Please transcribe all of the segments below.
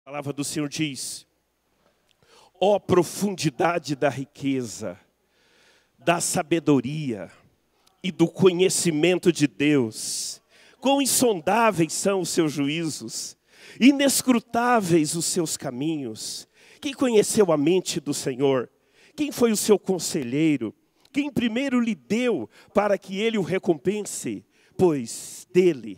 A palavra do Senhor diz: ó profundidade da riqueza, da sabedoria e do conhecimento de Deus. Quão insondáveis são os seus juízos, inescrutáveis os seus caminhos. Quem conheceu a mente do Senhor? Quem foi o seu conselheiro? Quem primeiro lhe deu para que ele o recompense? Pois dele,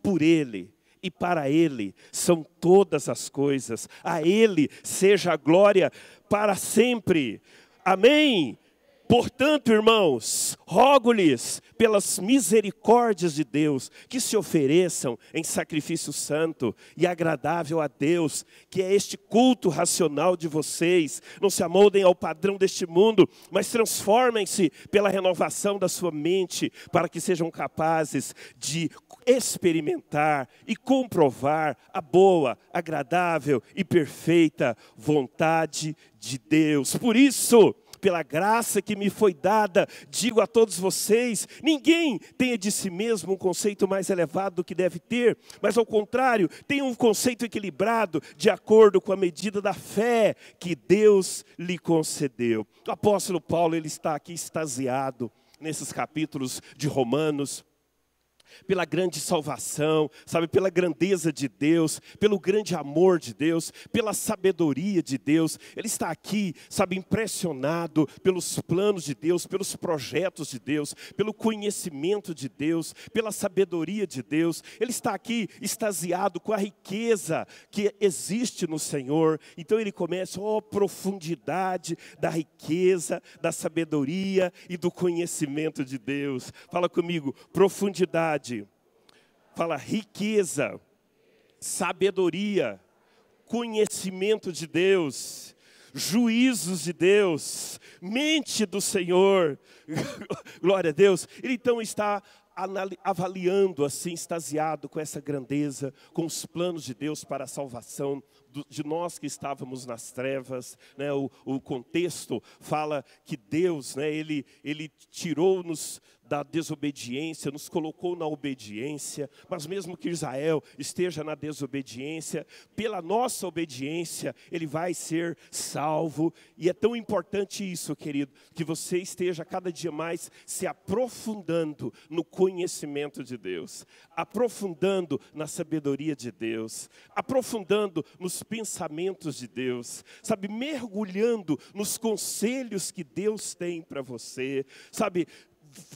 por ele e para ele são todas as coisas. A ele seja a glória para sempre. Amém. Portanto, irmãos, rogo-lhes pelas misericórdias de Deus que se ofereçam em sacrifício santo e agradável a Deus, que é este culto racional de vocês. Não se amoldem ao padrão deste mundo, mas transformem-se pela renovação da sua mente, para que sejam capazes de experimentar e comprovar a boa, agradável e perfeita vontade de Deus. Por isso, pela graça que me foi dada, digo a todos vocês, ninguém tenha de si mesmo um conceito mais elevado do que deve ter, mas ao contrário, tenha um conceito equilibrado, de acordo com a medida da fé que Deus lhe concedeu. O apóstolo Paulo, ele está aqui extasiado nesses capítulos de Romanos, pela grande salvação, sabe, pela grandeza de Deus, pelo grande amor de Deus, pela sabedoria de Deus. Ele está aqui, sabe, impressionado pelos planos de Deus, pelos projetos de Deus, pelo conhecimento de Deus, pela sabedoria de Deus. Ele está aqui extasiado com a riqueza que existe no Senhor. Então ele começa, ó profundidade da riqueza, da sabedoria e do conhecimento de Deus. Fala comigo, profundidade. Fala riqueza, sabedoria, conhecimento de Deus, juízos de Deus, mente do Senhor. Glória a Deus. Ele então está avaliando assim, extasiado com essa grandeza, com os planos de Deus para a salvação de nós que estávamos nas trevas, né? O contexto fala que Deus, né, ele tirou-nos da desobediência, nos colocou na obediência, mas mesmo que Israel esteja na desobediência, pela nossa obediência, ele vai ser salvo. E é tão importante isso, querido, que você esteja cada dia mais se aprofundando no conhecimento de Deus, aprofundando na sabedoria de Deus, aprofundando nos pensamentos de Deus, sabe, mergulhando nos conselhos que Deus tem para você, sabe,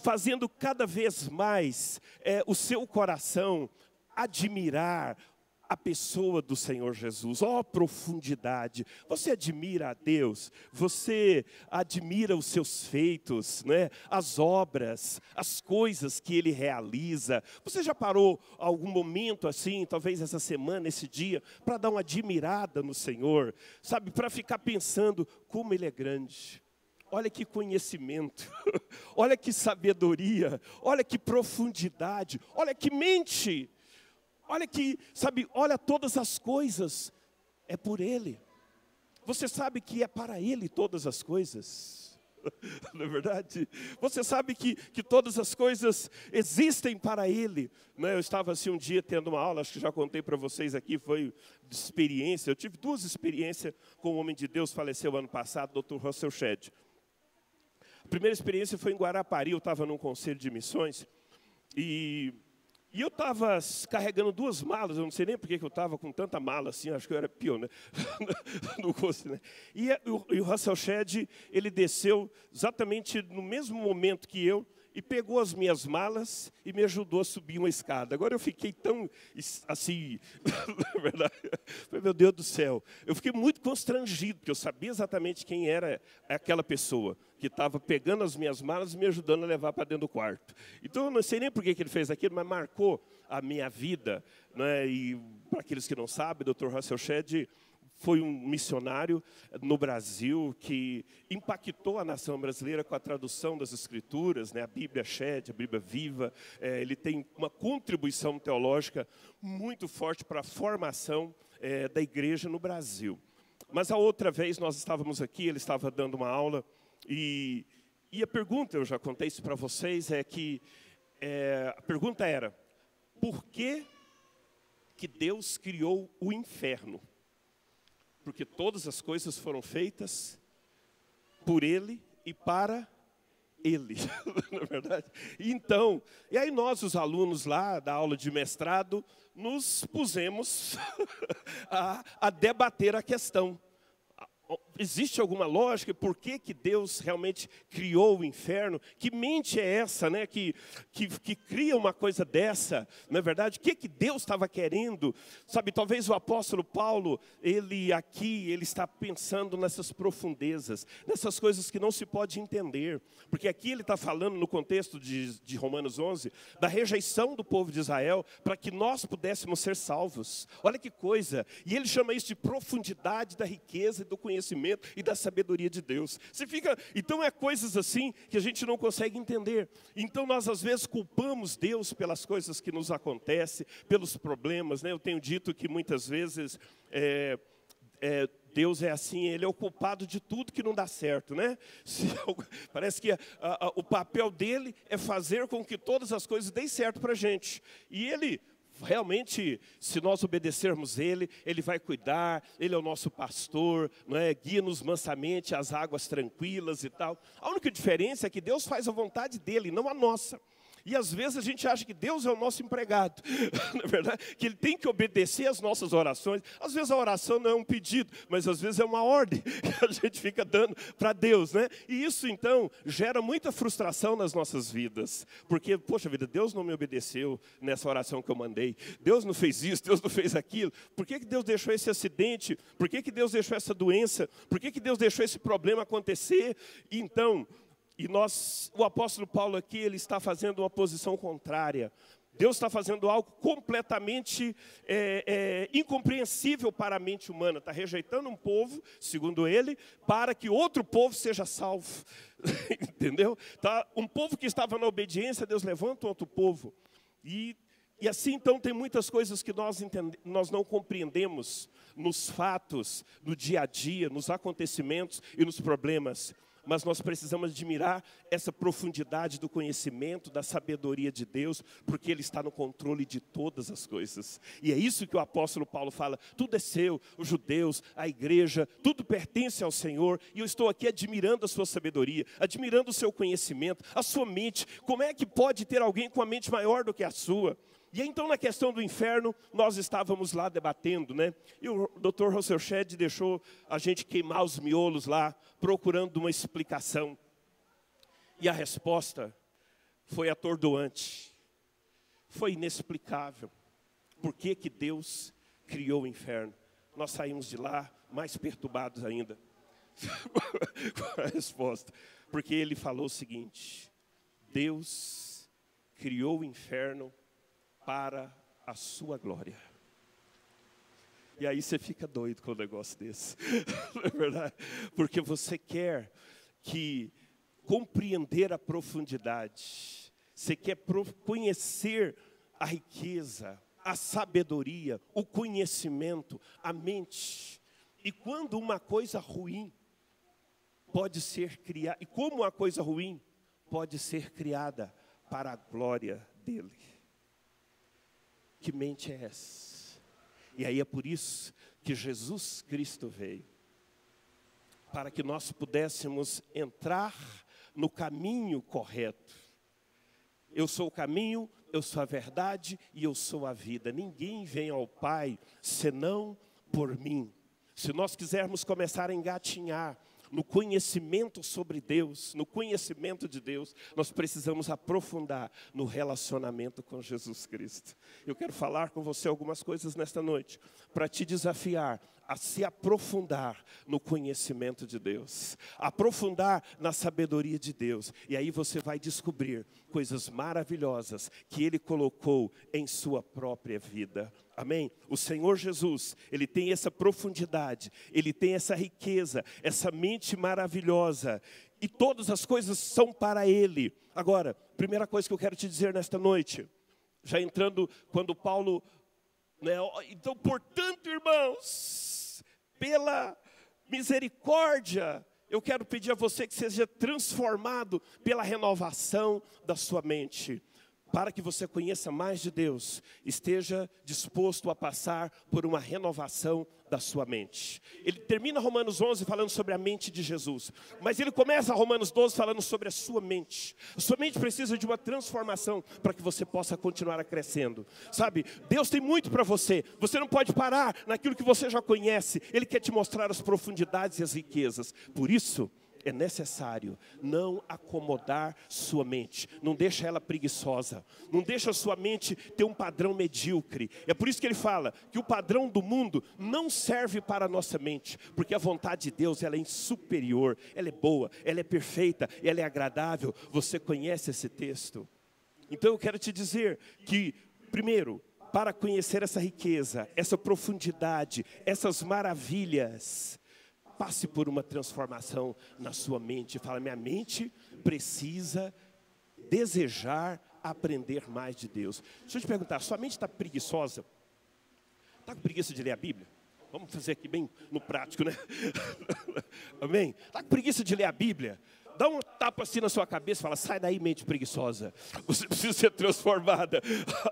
fazendo cada vez mais o seu coração admirar a pessoa do Senhor Jesus. Ó profundidade, você admira a Deus, você admira os seus feitos, né? As obras, as coisas que Ele realiza. Você já parou algum momento assim, talvez essa semana, esse dia, para dar uma admirada no Senhor, sabe, para ficar pensando como Ele é grande. Olha que conhecimento, olha que sabedoria, olha que profundidade, olha que mente, olha que, sabe, olha todas as coisas, é por Ele. Você sabe que é para Ele todas as coisas, não é verdade? Você sabe que todas as coisas existem para Ele. Né? Eu estava assim um dia tendo uma aula, acho que já contei para vocês aqui, foi de experiência. Eu tive duas experiências com um homem de Deus, faleceu ano passado, Dr. Russell Shedd. A primeira experiência foi em Guarapari, eu estava num conselho de missões, e eu estava carregando duas malas, eu não sei nem por que eu estava com tanta mala assim, acho que eu era pior, né? No conselho, né? E o Russell Shedd, ele desceu exatamente no mesmo momento que eu, e pegou as minhas malas e me ajudou a subir uma escada. Agora eu fiquei tão, assim, na verdade, meu Deus do céu. Eu fiquei muito constrangido, porque eu sabia exatamente quem era aquela pessoa que estava pegando as minhas malas e me ajudando a levar para dentro do quarto. Então eu não sei nem por que ele fez aquilo, mas marcou a minha vida. Né? E para aqueles que não sabem, o Dr. Russell Shedd foi um missionário no Brasil que impactou a nação brasileira com a tradução das Escrituras, né? A Bíblia Shedd, a Bíblia Viva. Ele tem uma contribuição teológica muito forte para a formação da igreja no Brasil. Mas a outra vez nós estávamos aqui, ele estava dando uma aula, e a pergunta, eu já contei isso para vocês, a pergunta era: por que Deus criou o inferno? Porque todas as coisas foram feitas por Ele e para Ele, não é verdade? Então, e aí nós, os alunos lá da aula de mestrado, nos pusemos a debater a questão. Existe alguma lógica? Por que Deus realmente criou o inferno? Que mente é essa, né? Que cria uma coisa dessa, não é verdade? O que Deus estava querendo? Sabe, talvez o apóstolo Paulo, ele está pensando nessas profundezas, nessas coisas que não se pode entender. Porque aqui ele está falando no contexto de Romanos 11, da rejeição do povo de Israel, para que nós pudéssemos ser salvos. Olha que coisa! E ele chama isso de profundidade da riqueza e do conhecimento e da sabedoria de Deus. Então é coisas assim que a gente não consegue entender. Então nós às vezes culpamos Deus pelas coisas que nos acontecem, pelos problemas, né? Eu tenho dito que muitas vezes Deus é assim, Ele é o culpado de tudo que não dá certo, né? Parece que o papel dele é fazer com que todas as coisas deem certo para a gente. E Ele realmente, se nós obedecermos Ele, Ele vai cuidar, Ele é o nosso pastor, não é? Guia-nos mansamente às águas tranquilas e tal. A única diferença é que Deus faz a vontade dEle, não a nossa. E às vezes a gente acha que Deus é o nosso empregado, na verdade, que Ele tem que obedecer às nossas orações. Às vezes a oração não é um pedido, mas às vezes é uma ordem que a gente fica dando para Deus, né? E isso então gera muita frustração nas nossas vidas, porque, poxa vida, Deus não me obedeceu nessa oração que eu mandei, Deus não fez isso, Deus não fez aquilo, por que Deus deixou esse acidente, por que Deus deixou essa doença, por que Deus deixou esse problema acontecer? Então, o apóstolo Paulo aqui, ele está fazendo uma posição contrária. Deus está fazendo algo completamente incompreensível para a mente humana. Está rejeitando um povo, segundo ele, para que outro povo seja salvo. Entendeu? Tá? Um povo que estava na obediência, Deus levanta outro povo. E assim, então, tem muitas coisas que nós não compreendemos nos fatos, no dia a dia, nos acontecimentos e nos problemas. Mas nós precisamos admirar essa profundidade do conhecimento, da sabedoria de Deus, porque Ele está no controle de todas as coisas. E é isso que o apóstolo Paulo fala, tudo é seu, os judeus, a igreja, tudo pertence ao Senhor. E eu estou aqui admirando a sua sabedoria, admirando o seu conhecimento, a sua mente. Como é que pode ter alguém com a mente maior do que a sua? E então, na questão do inferno, nós estávamos lá debatendo, né? E o Dr. Russell Shedd deixou a gente queimar os miolos lá, procurando uma explicação. E a resposta foi atordoante, foi inexplicável. Por que Deus criou o inferno? Nós saímos de lá mais perturbados ainda com a resposta. Porque ele falou o seguinte: Deus criou o inferno para a sua glória. E aí você fica doido com um negócio desse, não é verdade? Porque você quer compreender a profundidade, você quer conhecer a riqueza, a sabedoria, o conhecimento, a mente. E quando uma coisa ruim pode ser criada, e como uma coisa ruim pode ser criada para a glória dele. Que mente é essa? E aí é por isso que Jesus Cristo veio. Para que nós pudéssemos entrar no caminho correto. Eu sou o caminho, eu sou a verdade e eu sou a vida. Ninguém vem ao Pai senão por mim. Se nós quisermos começar a engatinhar no conhecimento sobre Deus, no conhecimento de Deus, nós precisamos aprofundar no relacionamento com Jesus Cristo. Eu quero falar com você algumas coisas nesta noite, para te desafiar a se aprofundar no conhecimento de Deus, aprofundar na sabedoria de Deus, e aí você vai descobrir coisas maravilhosas que Ele colocou em sua própria vida. Amém? O Senhor Jesus, Ele tem essa profundidade, Ele tem essa riqueza, essa mente maravilhosa, e todas as coisas são para Ele. Agora, primeira coisa que eu quero te dizer nesta noite, já entrando quando Paulo, né, então, portanto, irmãos, pela misericórdia, eu quero pedir a você que seja transformado pela renovação da sua mente. para que você conheça mais de Deus, esteja disposto a passar por uma renovação da sua mente. Ele termina Romanos 11 falando sobre a mente de Jesus, mas ele começa Romanos 12 falando sobre a sua mente. A sua mente precisa de uma transformação para que você possa continuar crescendo. Sabe, Deus tem muito para você. Você não pode parar naquilo que você já conhece. Ele quer te mostrar as profundidades e as riquezas. Por isso, é necessário não acomodar sua mente. Não deixa ela preguiçosa. Não deixa a sua mente ter um padrão medíocre. É por isso que ele fala que o padrão do mundo não serve para a nossa mente. Porque a vontade de Deus, ela é superior. Ela é boa, ela é perfeita, ela é agradável. Você conhece esse texto? Então eu quero te dizer que, primeiro, para conhecer essa riqueza, essa profundidade, essas maravilhas, passe por uma transformação na sua mente. Fala, minha mente precisa desejar aprender mais de Deus. Deixa eu te perguntar, sua mente está preguiçosa? Está com preguiça de ler a Bíblia? Vamos fazer aqui bem no prático, né? Amém? Está com preguiça de ler a Bíblia? Dá um tapa assim na sua cabeça e fala, sai daí, mente preguiçosa. Você precisa ser transformada.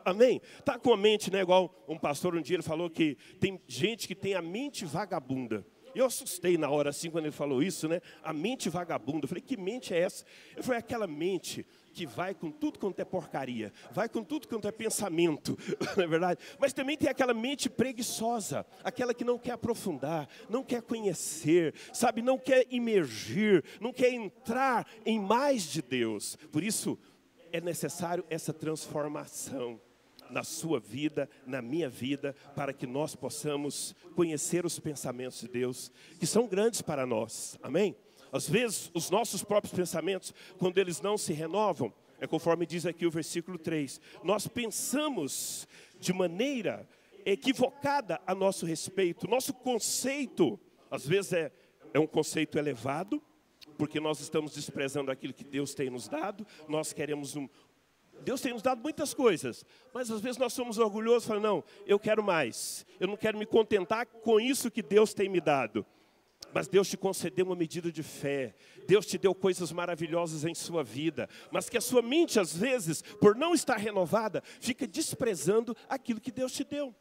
Amém? Está com a mente, né? Igual um pastor um dia ele falou que tem gente que tem a mente vagabunda. Eu assustei na hora assim quando ele falou isso, né? A mente vagabunda. Eu falei, que mente é essa? Eu falei, aquela mente que vai com tudo quanto é porcaria, vai com tudo quanto é pensamento, não é verdade? Mas também tem aquela mente preguiçosa, aquela que não quer aprofundar, não quer conhecer, sabe? Não quer imergir, não quer entrar em mais de Deus. Por isso, é necessário essa transformação na sua vida, na minha vida, para que nós possamos conhecer os pensamentos de Deus, que são grandes para nós, amém? Às vezes, os nossos próprios pensamentos, quando eles não se renovam, é conforme diz aqui o versículo 3, nós pensamos de maneira equivocada a nosso respeito, nosso conceito, às vezes é um conceito elevado, porque nós estamos desprezando aquilo que Deus tem nos dado, nós queremos Deus tem nos dado muitas coisas, mas às vezes nós somos orgulhosos e falamos, não, eu quero mais. Eu não quero me contentar com isso que Deus tem me dado. Mas Deus te concedeu uma medida de fé. Deus te deu coisas maravilhosas em sua vida. Mas que a sua mente, às vezes, por não estar renovada, fica desprezando aquilo que Deus te deu.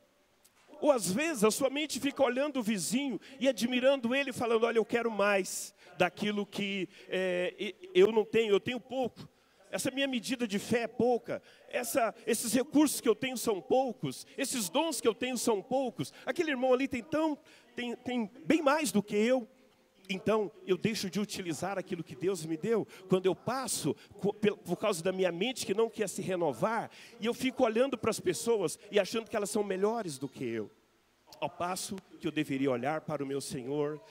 Ou às vezes a sua mente fica olhando o vizinho e admirando ele, falando, olha, eu quero mais daquilo que eu não tenho, eu tenho pouco. Essa minha medida de fé é pouca, esses recursos que eu tenho são poucos, esses dons que eu tenho são poucos, aquele irmão ali tem bem mais do que eu. Então, eu deixo de utilizar aquilo que Deus me deu, quando eu passo, por causa da minha mente que não quer se renovar, e eu fico olhando para as pessoas e achando que elas são melhores do que eu. Ao passo que eu deveria olhar para o meu Senhor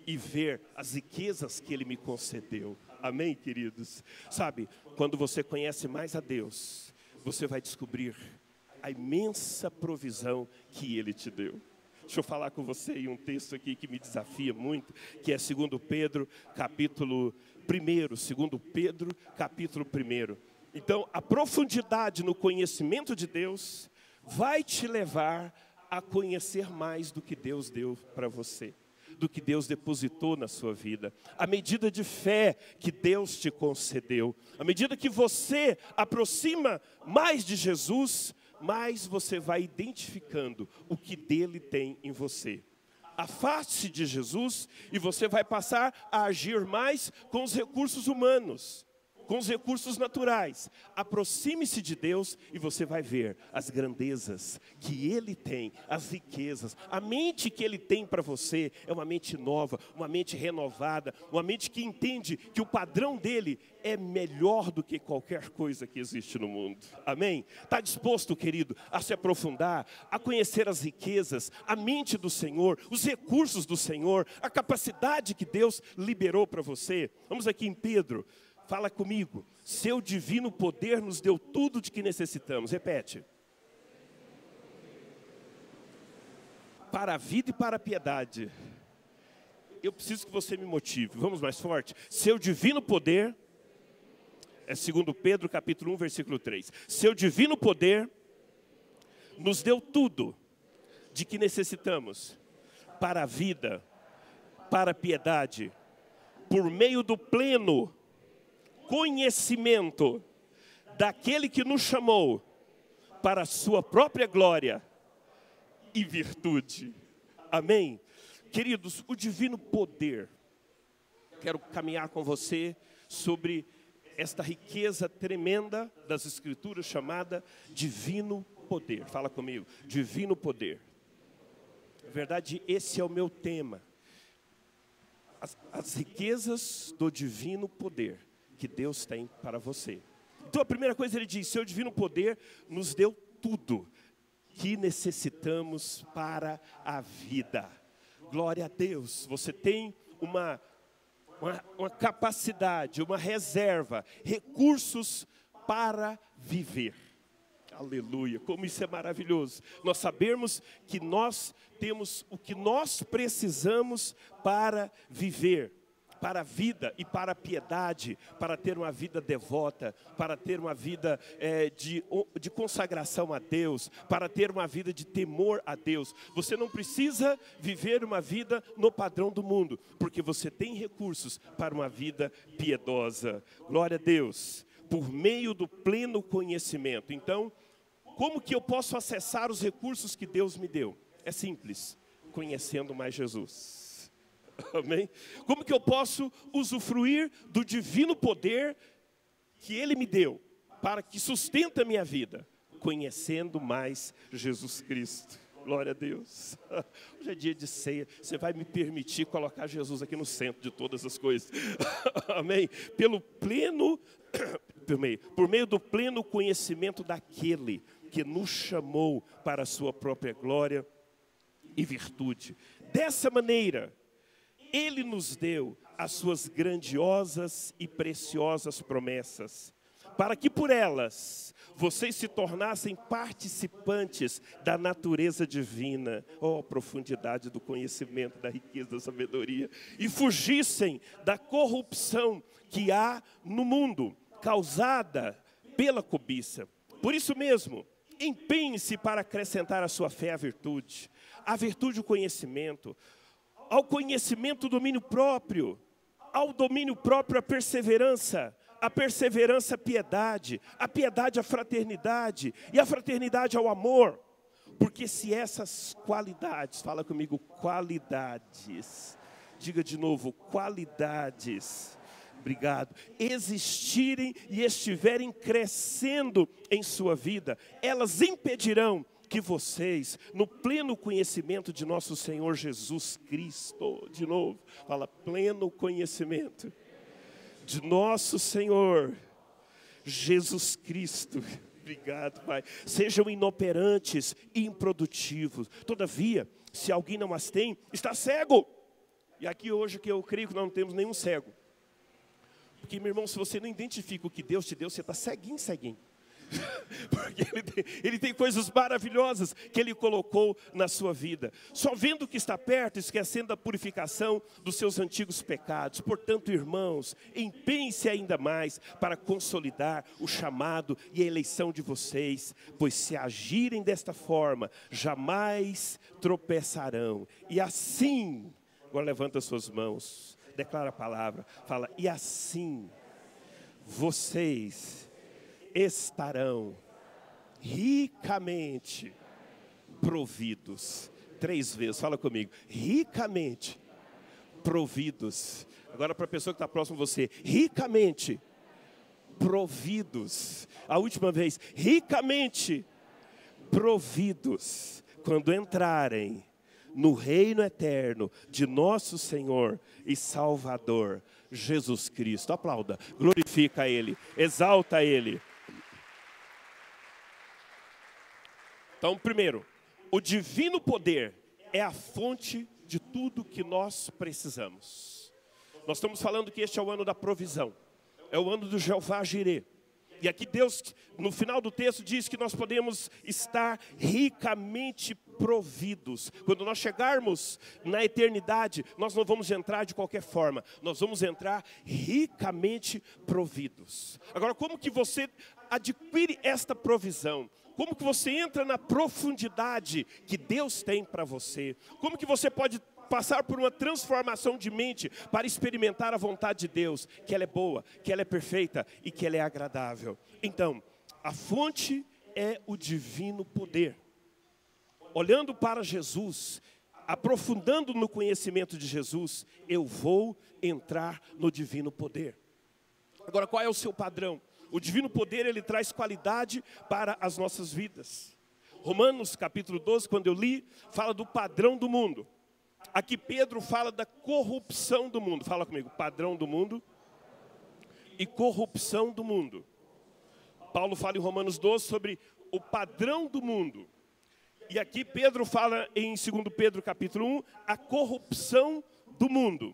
e ver as riquezas que Ele me concedeu. Amém, queridos? Sabe, quando você conhece mais a Deus, você vai descobrir a imensa provisão que Ele te deu. Deixa eu falar com você em um texto aqui que me desafia muito, que é 2 Pedro, capítulo 1. 2 Pedro, capítulo 1. Então, a profundidade no conhecimento de Deus vai te levar a conhecer mais do que Deus deu para você, do que Deus depositou na sua vida. A medida de fé que Deus te concedeu, à medida que você aproxima mais de Jesus, mais você vai identificando o que dele tem em você. Afaste de Jesus e você vai passar a agir mais com os recursos humanos, com os recursos naturais. Aproxime-se de Deus e você vai ver as grandezas que Ele tem, as riquezas. A mente que Ele tem para você é uma mente nova, uma mente renovada, uma mente que entende que o padrão dele é melhor do que qualquer coisa que existe no mundo. Amém? Está disposto, querido, a se aprofundar, a conhecer as riquezas, a mente do Senhor, os recursos do Senhor, a capacidade que Deus liberou para você? Vamos aqui em Pedro. Fala comigo, seu divino poder nos deu tudo de que necessitamos. Repete. Para a vida e para a piedade. Eu preciso que você me motive. Vamos mais forte. Seu divino poder, é 2 Pedro capítulo 1, versículo 3. Seu divino poder nos deu tudo de que necessitamos. Para a vida, para a piedade, por meio do pleno conhecimento daquele que nos chamou para a sua própria glória e virtude. Amém? Queridos, o divino poder. Quero caminhar com você sobre esta riqueza tremenda das Escrituras chamada divino poder. Fala comigo, divino poder. Na verdade, esse é o meu tema. As riquezas do divino poder que Deus tem para você. Então a primeira coisa ele diz, seu divino poder nos deu tudo que necessitamos para a vida. Glória a Deus, você tem uma capacidade, uma reserva, recursos para viver. Aleluia, como isso é maravilhoso. Nós sabemos que nós temos o que nós precisamos para viver, para a vida e para a piedade, para ter uma vida devota, para ter uma vida de consagração a Deus, para ter uma vida de temor a Deus. Você não precisa viver uma vida no padrão do mundo, porque você tem recursos para uma vida piedosa. Glória a Deus, por meio do pleno conhecimento. Então, como que eu posso acessar os recursos que Deus me deu? É simples, conhecendo mais Jesus. Amém? Como que eu posso usufruir do divino poder que Ele me deu, para que sustenta a minha vida? Conhecendo mais Jesus Cristo. Glória a Deus. Hoje é dia de ceia. Você vai me permitir colocar Jesus aqui no centro de todas as coisas. Amém? Por meio do pleno conhecimento daquele que nos chamou para a sua própria glória e virtude. Dessa maneira, Ele nos deu as suas grandiosas e preciosas promessas, para que por elas vocês se tornassem participantes da natureza divina. Oh, a profundidade do conhecimento, da riqueza da sabedoria. E fugissem da corrupção que há no mundo, causada pela cobiça. Por isso mesmo, empenhe-se para acrescentar à sua fé a virtude o conhecimento, ao conhecimento o domínio próprio, ao domínio próprio a perseverança a piedade, a piedade a fraternidade, e a fraternidade ao amor. Porque se essas qualidades, fala comigo, qualidades, diga de novo, qualidades, obrigado, existirem e estiverem crescendo em sua vida, elas impedirão que vocês, no pleno conhecimento de nosso Senhor Jesus Cristo, de novo, fala, pleno conhecimento de nosso Senhor Jesus Cristo, obrigado, Pai, sejam inoperantes e improdutivos. Todavia, se alguém não as tem, está cego. E aqui hoje que eu creio que nós não temos nenhum cego. Porque, meu irmão, se você não identifica o que Deus te deu, você está ceguinho. Porque ele tem coisas maravilhosas que Ele colocou na sua vida. Só vendo o que está perto, esquecendo da purificação dos seus antigos pecados. Portanto, irmãos, empenhem-se ainda mais para consolidar o chamado e a eleição de vocês. Pois se agirem desta forma, jamais tropeçarão. E assim, agora levanta suas mãos, declara a palavra, fala, e assim vocês estarão ricamente providos. 3 vezes, fala comigo, ricamente providos. Agora para a pessoa que está próxima a você, ricamente providos. A última vez, ricamente providos, quando entrarem no reino eterno de nosso Senhor e Salvador, Jesus Cristo. Aplauda, glorifica a Ele, exalta a Ele. Então, primeiro, o divino poder é a fonte de tudo que nós precisamos. Nós estamos falando que este é o ano da provisão, é o ano do Jeová Jireh. E aqui Deus, no final do texto, diz que nós podemos estar ricamente providos. Quando nós chegarmos na eternidade, nós não vamos entrar de qualquer forma. Nós vamos entrar ricamente providos. Agora, como que você adquire esta provisão? Como que você entra na profundidade que Deus tem para você? Como que você pode passar por uma transformação de mente para experimentar a vontade de Deus, que ela é boa, que ela é perfeita e que ela é agradável. Então, a fonte é o divino poder. Olhando para Jesus, aprofundando no conhecimento de Jesus, eu vou entrar no divino poder. Agora, qual é o seu padrão? O divino poder, ele traz qualidade para as nossas vidas. Romanos capítulo 12, quando eu li, fala do padrão do mundo. Aqui Pedro fala da corrupção do mundo. Fala comigo, padrão do mundo e corrupção do mundo. Paulo fala em Romanos 12 sobre o padrão do mundo. E aqui Pedro fala em 2 Pedro capítulo 1, a corrupção do mundo.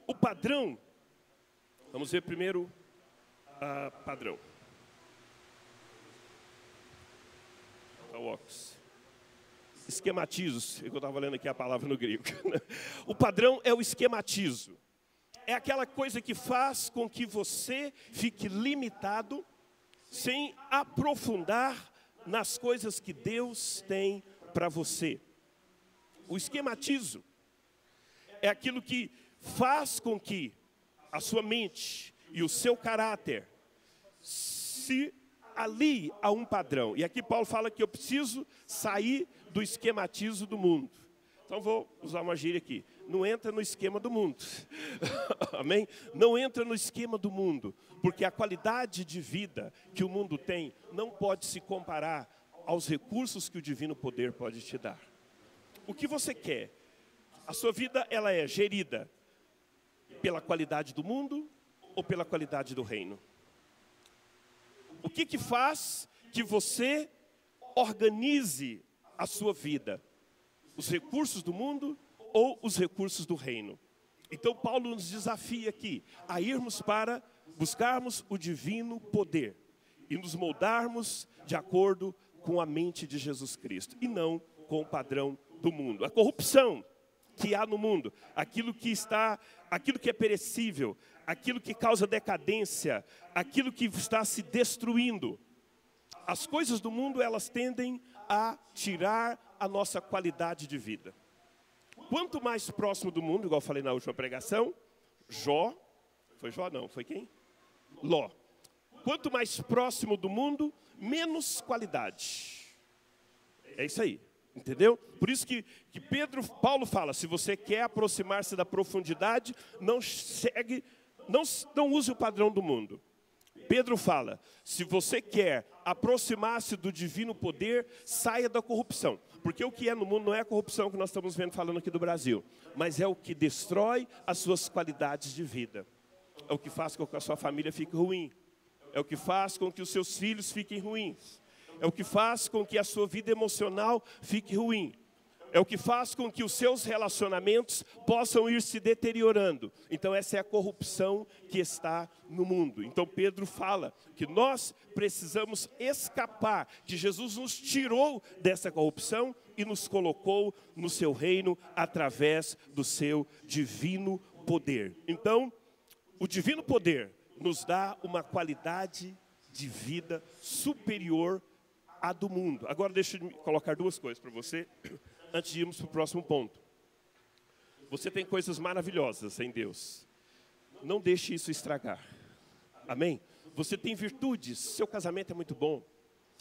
O padrão, vamos ver primeiro padrão. Esquematizos, eu estava lendo aqui a palavra no grego. O padrão é o esquematizo. É aquela coisa que faz com que você fique limitado, sem aprofundar nas coisas que Deus tem para você. O esquematizo é aquilo que faz com que a sua mente e o seu caráter se alie a um padrão. E aqui Paulo fala que eu preciso sair do esquematizo do mundo. Então vou usar uma gíria aqui. Não entra no esquema do mundo. Amém? Não entra no esquema do mundo. Porque a qualidade de vida que o mundo tem não pode se comparar aos recursos que o divino poder pode te dar. O que você quer? A sua vida, ela é gerida pela qualidade do mundo ou pela qualidade do reino? O que faz que você organize a sua vida? Os recursos do mundo ou os recursos do reino? Então Paulo nos desafia aqui a irmos para buscarmos o divino poder e nos moldarmos de acordo com a mente de Jesus Cristo e não com o padrão do mundo. A corrupção que há no mundo, aquilo que é perecível, aquilo que causa decadência, aquilo que está se destruindo. As coisas do mundo, elas tendem a tirar a nossa qualidade de vida. Quanto mais próximo do mundo, igual eu falei na última pregação, Jó, foi Jó não, foi quem? Ló. Quanto mais próximo do mundo, menos qualidade. É isso aí. Entendeu? Por isso que Paulo fala, se você quer aproximar-se da profundidade, não use o padrão do mundo. Pedro fala, se você quer aproximar-se do divino poder, saia da corrupção. Porque o que é no mundo não é a corrupção que nós estamos falando aqui do Brasil, mas é o que destrói as suas qualidades de vida. É o que faz com que a sua família fique ruim. É o que faz com que os seus filhos fiquem ruins. É o que faz com que a sua vida emocional fique ruim. É o que faz com que os seus relacionamentos possam ir se deteriorando. Então essa é a corrupção que está no mundo. Então Pedro fala que nós precisamos escapar, que Jesus nos tirou dessa corrupção e nos colocou no seu reino através do seu divino poder. Então, o divino poder nos dá uma qualidade de vida superior à do mundo. Agora deixa eu colocar duas coisas para você, antes de irmos para o próximo ponto. Você tem coisas maravilhosas em Deus. Não deixe isso estragar. Amém? Você tem virtudes, seu casamento é muito bom.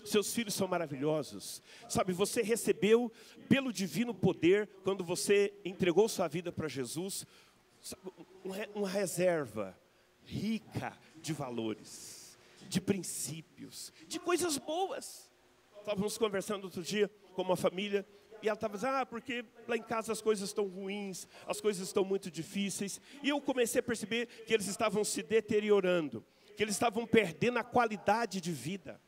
Seus filhos são maravilhosos. Sabe, você recebeu pelo divino poder, quando você entregou sua vida para Jesus, uma reserva rica de valores, de princípios, de coisas boas. Estávamos conversando outro dia com uma família e ela estava dizendo, porque lá em casa as coisas estão ruins, as coisas estão muito difíceis. E eu comecei a perceber que eles estavam se deteriorando, que eles estavam perdendo a qualidade de vida.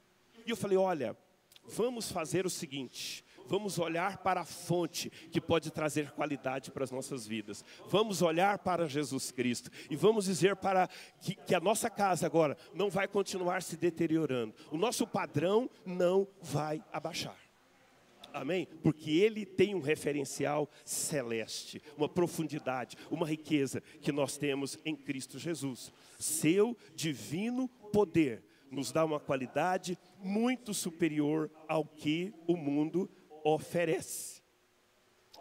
E eu falei, olha, vamos fazer o seguinte, vamos olhar para a fonte que pode trazer qualidade para as nossas vidas. Vamos olhar para Jesus Cristo e vamos dizer que a nossa casa agora não vai continuar se deteriorando. O nosso padrão não vai abaixar. Amém? Porque Ele tem um referencial celeste, uma profundidade, uma riqueza que nós temos em Cristo Jesus. Seu divino poder nos dá uma qualidade muito superior ao que o mundo oferece.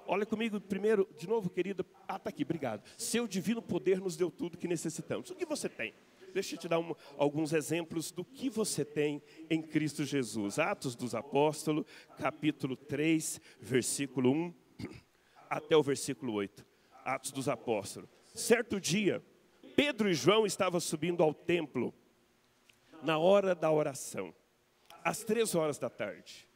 Olha comigo primeiro, de novo, querida. Ah, está aqui, obrigado. Seu divino poder nos deu tudo que necessitamos. O que você tem? Deixa eu te dar alguns exemplos do que você tem em Cristo Jesus. Atos dos Apóstolos, capítulo 3, versículo 1 até o versículo 8. Atos dos Apóstolos. Certo dia, Pedro e João estavam subindo ao templo na hora da oração, às 3 horas da tarde.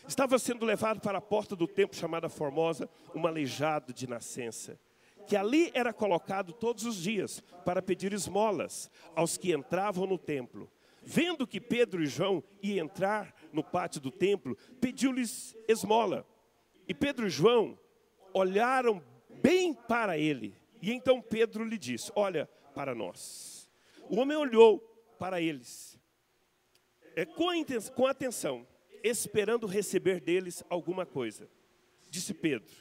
Estava sendo levado para a porta do templo chamada Formosa, um aleijado de nascença, que ali era colocado todos os dias para pedir esmolas aos que entravam no templo. Vendo que Pedro e João iam entrar no pátio do templo, pediu-lhes esmola. E Pedro e João olharam bem para ele. E então Pedro lhe disse, olha para nós. O homem olhou para eles com atenção, esperando receber deles alguma coisa. Disse Pedro,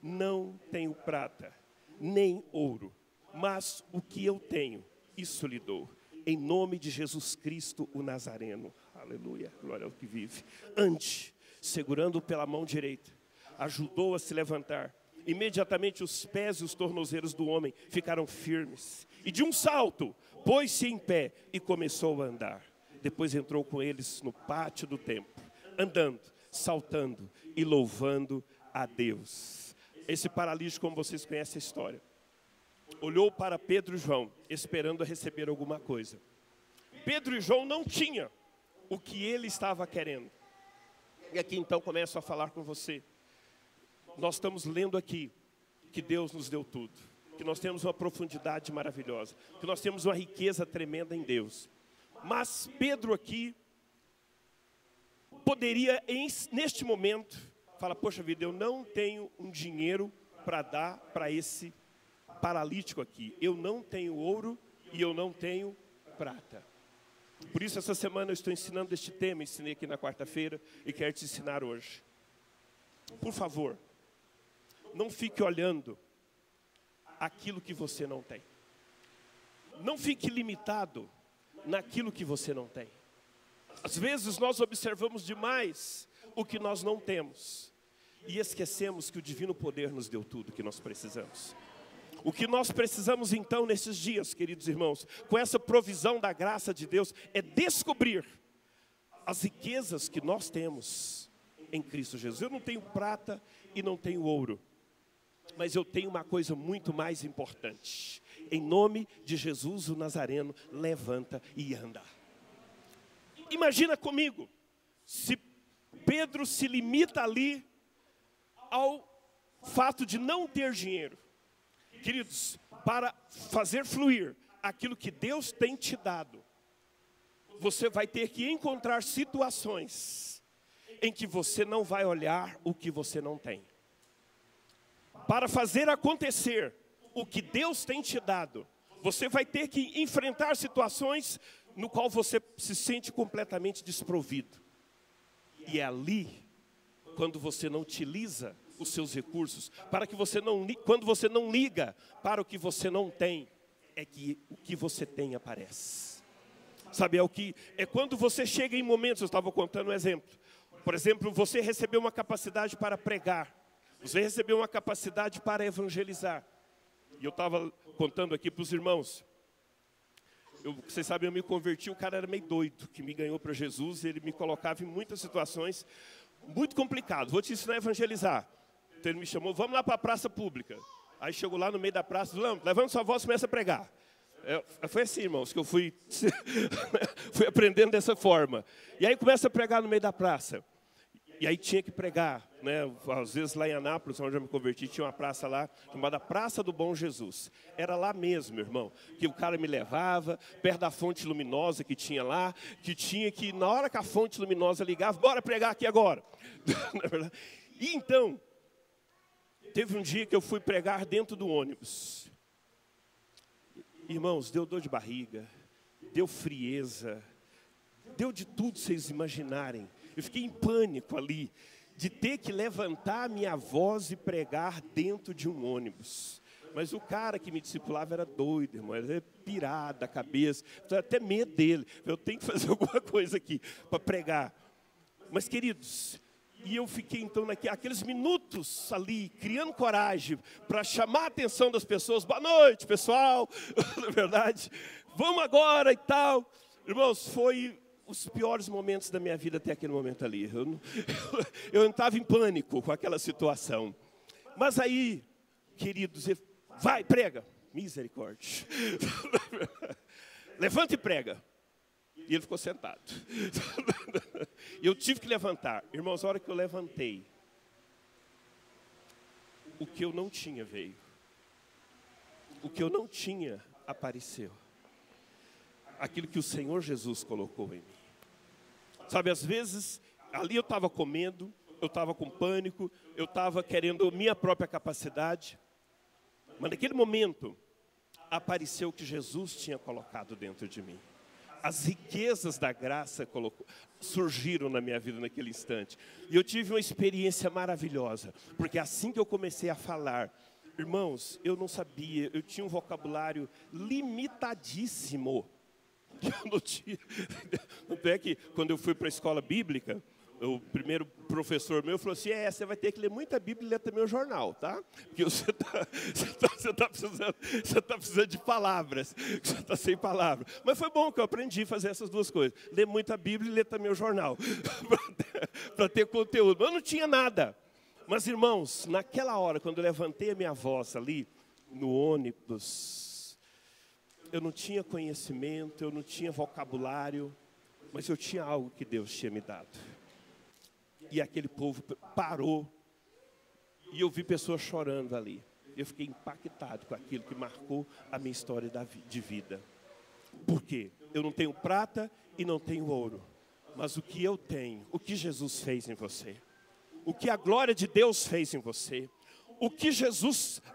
não tenho prata, nem ouro, mas o que eu tenho, isso lhe dou. Em nome de Jesus Cristo, o Nazareno. Aleluia, glória ao que vive. Ande, segurando-o pela mão direita, ajudou a se levantar. Imediatamente os pés e os tornozelos do homem ficaram firmes. E de um salto, pôs-se em pé e começou a andar. Depois entrou com eles no pátio do templo, andando, saltando e louvando a Deus. Esse paralítico, como vocês conhecem a história, olhou para Pedro e João, esperando receber alguma coisa. Pedro e João não tinham o que ele estava querendo. E aqui então começo a falar com você. Nós estamos lendo aqui que Deus nos deu tudo, que nós temos uma profundidade maravilhosa, que nós temos uma riqueza tremenda em Deus. Mas Pedro aqui poderia, neste momento, falar, poxa vida, eu não tenho um dinheiro para dar para esse paralítico aqui. Eu não tenho ouro e eu não tenho prata. Por isso, essa semana eu estou ensinando este tema, ensinei aqui na quarta-feira e quero te ensinar hoje. Por favor, não fique olhando aquilo que você não tem. Não fique limitado naquilo que você não tem. Às vezes nós observamos demais o que nós não temos e esquecemos que o divino poder nos deu tudo que nós precisamos. O que nós precisamos então nesses dias, queridos irmãos, com essa provisão da graça de Deus, é descobrir as riquezas que nós temos em Cristo Jesus. Eu não tenho prata e não tenho ouro, mas eu tenho uma coisa muito mais importante. Em nome de Jesus o Nazareno, levanta e anda. Imagina comigo, se Pedro se limita ali ao fato de não ter dinheiro. Queridos, para fazer fluir aquilo que Deus tem te dado, você vai ter que encontrar situações em que você não vai olhar o que você não tem. Para fazer acontecer o que Deus tem te dado, você vai ter que enfrentar situações no qual você se sente completamente desprovido. E é ali, quando você não utiliza os seus recursos, quando você não liga para o que você não tem, é que o que você tem aparece. Sabe, é quando você chega em momentos, eu estava contando um exemplo. Por exemplo, você recebeu uma capacidade para pregar, você recebeu uma capacidade para evangelizar. E eu estava contando aqui para os irmãos, vocês sabem, eu me converti, o cara era meio doido, que me ganhou para Jesus, ele me colocava em muitas situações muito complicadas. Vou te ensinar a evangelizar. Então ele me chamou, vamos lá para a praça pública. Aí chegou lá no meio da praça, levanta sua voz e começa a pregar. Foi assim, irmãos, que eu fui aprendendo dessa forma. E aí começa a pregar no meio da praça. E aí tinha que pregar, né? Às vezes lá em Anápolis, onde eu me converti, tinha uma praça lá, chamada Praça do Bom Jesus. Era lá mesmo, irmão, que o cara me levava, perto da fonte luminosa que tinha lá, que na hora que a fonte luminosa ligava, bora pregar aqui agora. E então, teve um dia que eu fui pregar dentro do ônibus. Irmãos, deu dor de barriga, deu frieza, deu de tudo vocês imaginarem. Eu fiquei em pânico ali, de ter que levantar a minha voz e pregar dentro de um ônibus. Mas o cara que me discipulava era doido, irmão, ele era pirado da cabeça, eu até medo dele. Eu tenho que fazer alguma coisa aqui para pregar. Mas, queridos, E eu fiquei então aqueles minutos ali, criando coragem para chamar a atenção das pessoas. Boa noite, pessoal. Na verdade, vamos agora e tal. Irmãos, foi os piores momentos da minha vida até aquele momento ali. Eu entrava em pânico com aquela situação. Mas aí, queridos, vai, prega. Misericórdia. Levanta e prega. E ele ficou sentado. E eu tive que levantar. Irmãos, a hora que eu levantei, o que eu não tinha veio. O que eu não tinha apareceu. Aquilo que o Senhor Jesus colocou em mim. Sabe, às vezes, ali eu estava comendo, eu estava com pânico, eu estava querendo minha própria capacidade. Mas naquele momento, apareceu o que Jesus tinha colocado dentro de mim. As riquezas da graça surgiram na minha vida naquele instante. E eu tive uma experiência maravilhosa. Porque assim que eu comecei a falar, irmãos, eu não sabia, eu tinha um vocabulário limitadíssimo. Eu não tinha. Tanto é que quando eu fui para a escola bíblica, o primeiro professor meu falou assim, você vai ter que ler muita Bíblia e ler também o jornal, tá? Porque você tá precisando de palavras, você está sem palavras. Mas foi bom que eu aprendi a fazer essas duas coisas. Ler muita Bíblia e ler também o jornal, para ter conteúdo. Mas eu não tinha nada. Mas, irmãos, naquela hora, quando eu levantei a minha voz ali, no ônibus, eu não tinha conhecimento, eu não tinha vocabulário, mas eu tinha algo que Deus tinha me dado. E aquele povo parou. E eu vi pessoas chorando ali. Eu fiquei impactado com aquilo que marcou a minha história de vida. Por quê? Eu não tenho prata e não tenho ouro. Mas o que eu tenho, o que Jesus fez em você. O que a glória de Deus fez em você.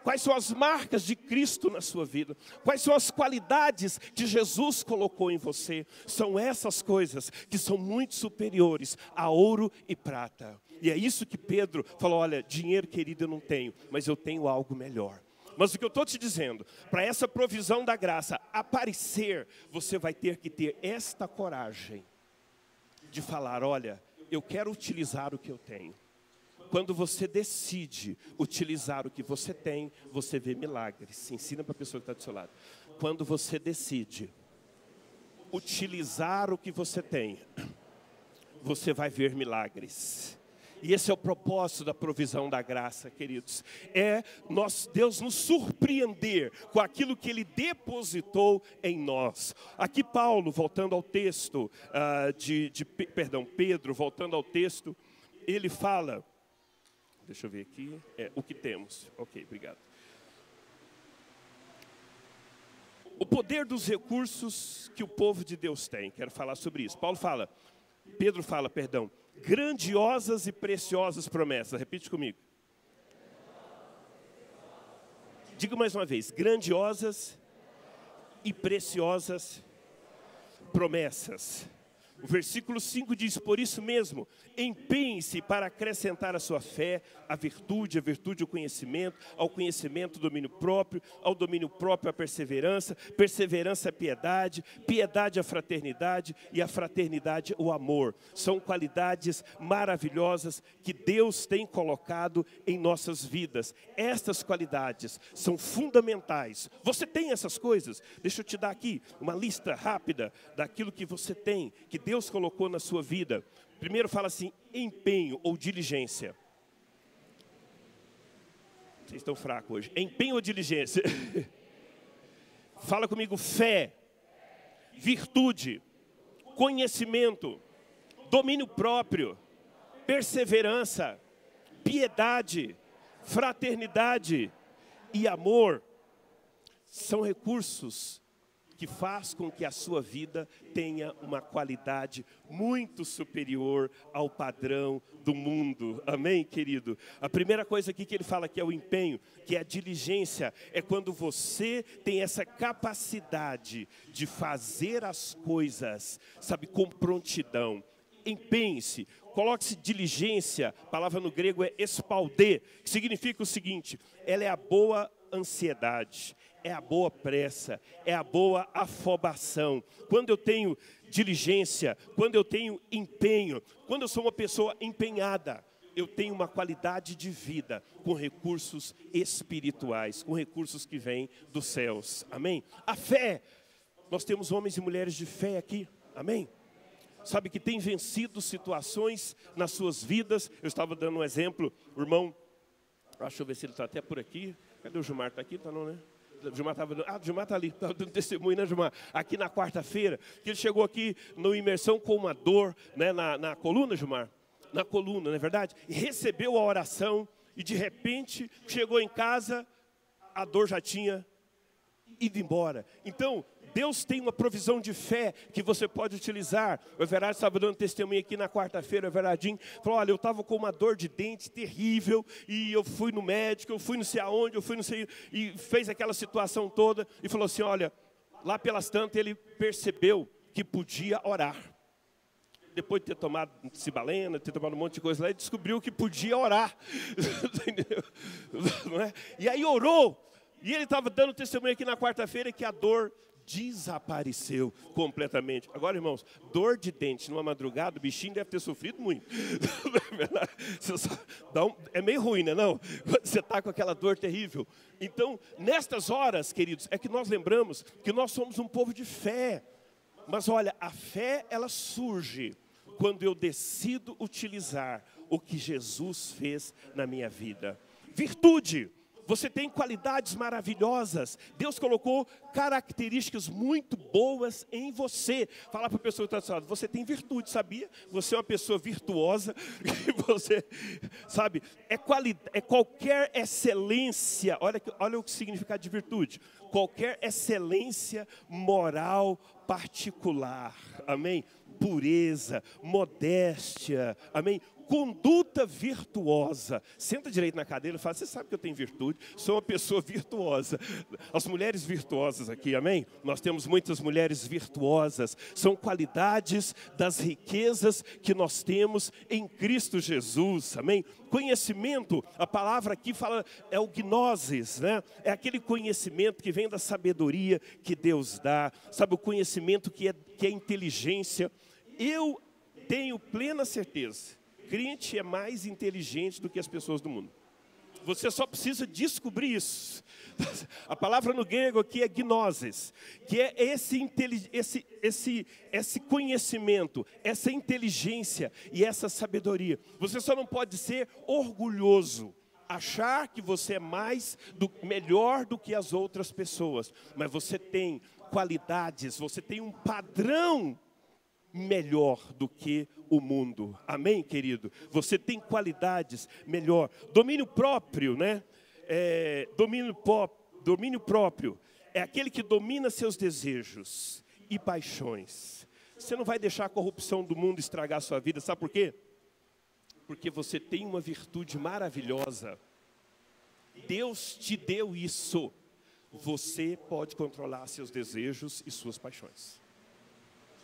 Quais são as marcas de Cristo na sua vida? Quais são as qualidades que Jesus colocou em você? São essas coisas que são muito superiores a ouro e prata. E é isso que Pedro falou, olha, dinheiro querido eu não tenho, mas eu tenho algo melhor. Mas o que eu estou te dizendo, para essa provisão da graça aparecer, você vai ter que ter esta coragem de falar, olha, eu quero utilizar o que eu tenho. Quando você decide utilizar o que você tem, você vê milagres. Ensina para a pessoa que está do seu lado. Quando você decide utilizar o que você tem, você vai ver milagres. E esse é o propósito da provisão da graça, queridos. Deus nos surpreender com aquilo que Ele depositou em nós. Aqui Paulo, voltando ao texto, Pedro, voltando ao texto, ele fala... Deixa eu ver aqui. O que temos. Ok, obrigado. O poder dos recursos que o povo de Deus tem. Quero falar sobre isso. Pedro fala, grandiosas e preciosas promessas. Repite comigo. Diga mais uma vez. Grandiosas e preciosas promessas. O versículo 5 diz, por isso mesmo, empenhe-se para acrescentar à sua fé a virtude o conhecimento, ao conhecimento o domínio próprio, ao domínio próprio a perseverança, perseverança a piedade, piedade a fraternidade e a fraternidade o amor. São qualidades maravilhosas que Deus tem colocado em nossas vidas. Estas qualidades são fundamentais. Você tem essas coisas? Deixa eu te dar aqui uma lista rápida daquilo que você tem, que Deus colocou na sua vida. Primeiro fala assim, empenho ou diligência. Vocês estão fracos hoje. Empenho ou diligência? Fala comigo, fé, virtude, conhecimento, domínio próprio, perseverança, piedade, fraternidade e amor. São recursos que faz com que a sua vida tenha uma qualidade muito superior ao padrão do mundo. Amém, querido? A primeira coisa aqui que ele fala que é o empenho, que é a diligência, é quando você tem essa capacidade de fazer as coisas, sabe, com prontidão. Empenhe-se, coloque-se diligência, a palavra no grego é espalder, que significa o seguinte, ela é a boa ansiedade, é a boa pressa, é a boa afobação. Quando eu tenho diligência, quando eu tenho empenho, quando eu sou uma pessoa empenhada, eu tenho uma qualidade de vida com recursos espirituais, com recursos que vêm dos céus. Amém? A fé, nós temos homens e mulheres de fé aqui. Amém? Sabe, que tem vencido situações nas suas vidas. Eu estava dando um exemplo, o irmão, deixa eu ver se ele está até por aqui. Cadê o Gilmar? Está aqui? Está não, né? O Gilmar está ali, estava dando testemunho, né, Gilmar? Aqui na quarta-feira, que ele chegou aqui no imersão com uma dor, né, na coluna, Gilmar? Na coluna, não é verdade? E recebeu a oração e de repente chegou em casa, a dor já tinha ido embora. Então, Deus tem uma provisão de fé que você pode utilizar. O Everardo estava dando testemunho aqui na quarta-feira, o Everardinho falou, olha, eu estava com uma dor de dente terrível, e eu fui no médico, eu fui não sei aonde, eu fui não sei, e fez aquela situação toda, e falou assim, olha, lá pelas tantas ele percebeu que podia orar. Depois de ter tomado cibalena, ter tomado um monte de coisa lá, ele descobriu que podia orar. Não é? E aí orou, e ele estava dando testemunho aqui na quarta-feira que a dor desapareceu completamente. Agora, irmãos, dor de dente numa madrugada, o bichinho deve ter sofrido muito. É meio ruim, né? Não? Você está com aquela dor terrível. Então, nestas horas, queridos, é que nós lembramos que nós somos um povo de fé. Mas olha, a fé, ela surge quando eu decido utilizar o que Jesus fez na minha vida. Virtude. Você tem qualidades maravilhosas. Deus colocou características muito boas em você. Falar para a pessoa que está do seu lado, você tem virtude, sabia? Você é uma pessoa virtuosa. Você, sabe, é qualquer excelência. Olha o significado de virtude. Qualquer excelência moral particular. Amém? Pureza, modéstia. Amém? Conduta virtuosa. Senta direito na cadeira e fala, você sabe que eu tenho virtude, sou uma pessoa virtuosa. As mulheres virtuosas aqui, amém? Nós temos muitas mulheres virtuosas. São qualidades das riquezas que nós temos em Cristo Jesus, amém? Conhecimento, a palavra aqui fala, é o gnosis, né? É aquele conhecimento que vem da sabedoria que Deus dá. Sabe, o conhecimento que é inteligência. Eu tenho plena certeza. Crente é mais inteligente do que as pessoas do mundo. Você só precisa descobrir isso. A palavra no grego aqui é gnosis, que é esse conhecimento, essa inteligência e essa sabedoria. Você só não pode ser orgulhoso, achar que você é melhor do que as outras pessoas. Mas você tem qualidades, você tem um padrão melhor do que o mundo. Amém, querido? Você tem qualidades melhor. Domínio próprio, né? Domínio próprio é aquele que domina seus desejos e paixões. Você não vai deixar a corrupção do mundo estragar a sua vida. Sabe por quê? Porque você tem uma virtude maravilhosa. Deus te deu isso. Você pode controlar seus desejos e suas paixões.